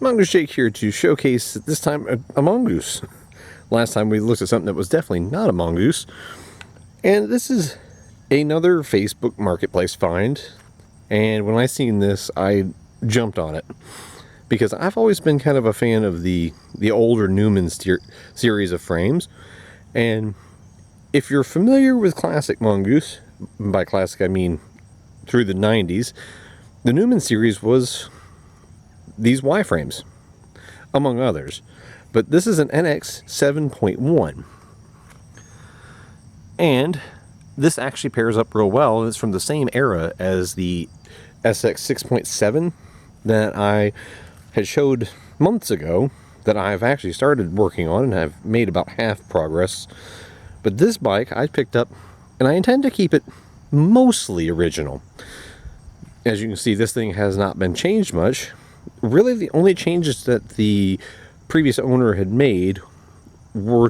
Mongoose Jake here to showcase this time a mongoose. Last time we looked at something that was definitely not a mongoose. And this is another Facebook Marketplace find. And when I seen this, I jumped on it. Because I've always been kind of a fan of the older Newman series of frames. And if you're familiar with classic Mongoose, by classic I mean through the 90s, the Newman series was these Y-frames, among others. But this is an NX 7.1. And this actually pairs up real well. It's from the same era as the SX 6.7 that I had showed months ago, that I've actually started working on and I've made about half progress. But this bike I picked up, and I intend to keep it mostly original. As you can see, this thing has not been changed much. Really, the only changes that the previous owner had made were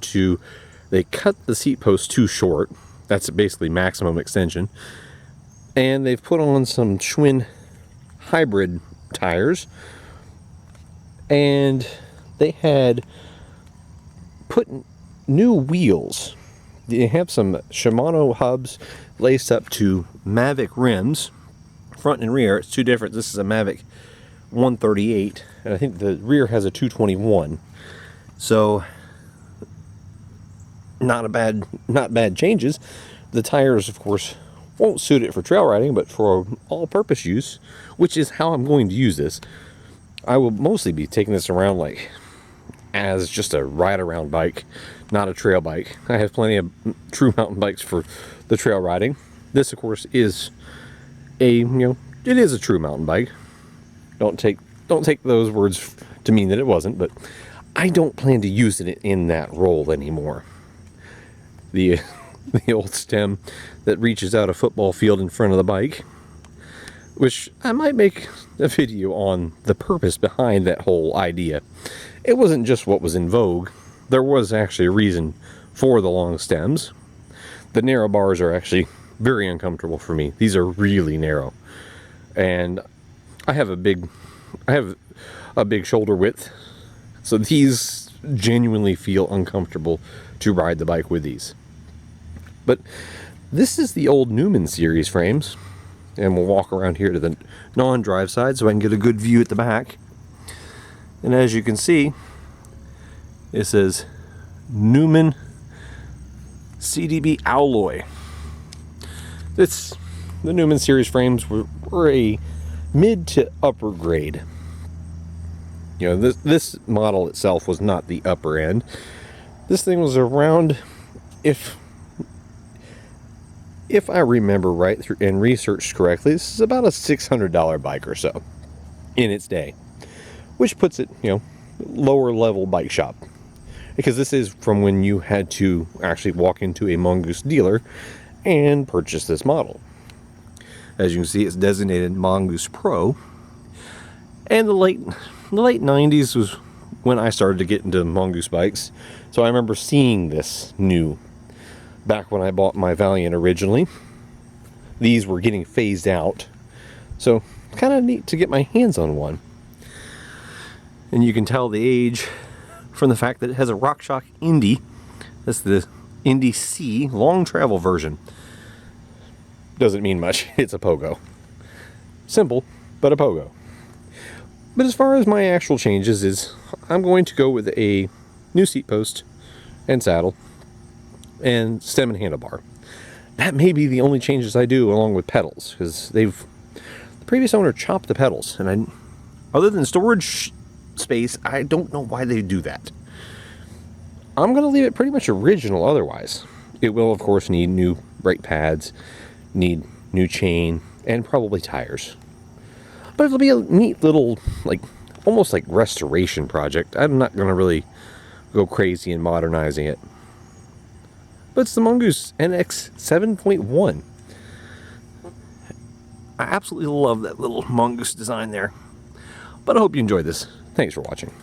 they cut the seat post too short. That's basically maximum extension. And they've put on some Schwinn hybrid tires. And they had put new wheels. They have some Shimano hubs laced up to Mavic rims, front and rear. It's two different. This is a Mavic 138, and I think the rear has a 221. So not bad changes. The tires, of course, won't suit it for trail riding, but for all-purpose use, which is how I'm going to use this. I will mostly be taking this around like as just a ride-around bike, not a trail bike. I have plenty of true mountain bikes for the trail riding. This, of course, is it is a true mountain bike. Don't take those words to mean that it wasn't, but I don't plan to use it in that role anymore. The old stem that reaches out a football field in front of the bike, which I might make a video on the purpose behind that whole idea. It wasn't just what was in vogue. There was actually a reason for the long stems. The narrow bars are actually very uncomfortable for me. These are really narrow. And I have a big shoulder width. So these genuinely feel uncomfortable to ride the bike with these. But this is the old Newman series frames. And we'll walk around here to the non-drive side so I can get a good view at the back. And as you can see, it says Newman CDB alloy. The Newman series frames were a mid to upper grade. This model itself was not the upper end. This thing was around, if I remember right and researched correctly, this is about a $600 bike or so in its day, which puts it, lower level bike shop, because this is from when you had to actually walk into a Mongoose dealer and purchase this model. As you can see, it's designated Mongoose Pro, and the late 90s was when I started to get into Mongoose bikes. So I remember seeing this new back when I bought my Valiant originally. These were getting phased out, so kind of neat to get my hands on one. And you can tell the age from the fact that it has a RockShox Indy. That's the Indy C long travel version. Doesn't mean much. It's a pogo. Simple, but a pogo. But as far as my actual changes is, I'm going to go with a new seat post and saddle and stem and handlebar. That may be the only changes I do, along with pedals, because the previous owner chopped the pedals, and other than storage space, I don't know why they do that. I'm going to leave it pretty much original otherwise. It will, of course, need new brake pads, need new chain, and probably tires. But it'll be a neat little, almost like restoration project. I'm not going to really go crazy in modernizing it. But it's the Mongoose NX 7.1. I absolutely love that little Mongoose design there. But I hope you enjoyed this. Thanks for watching.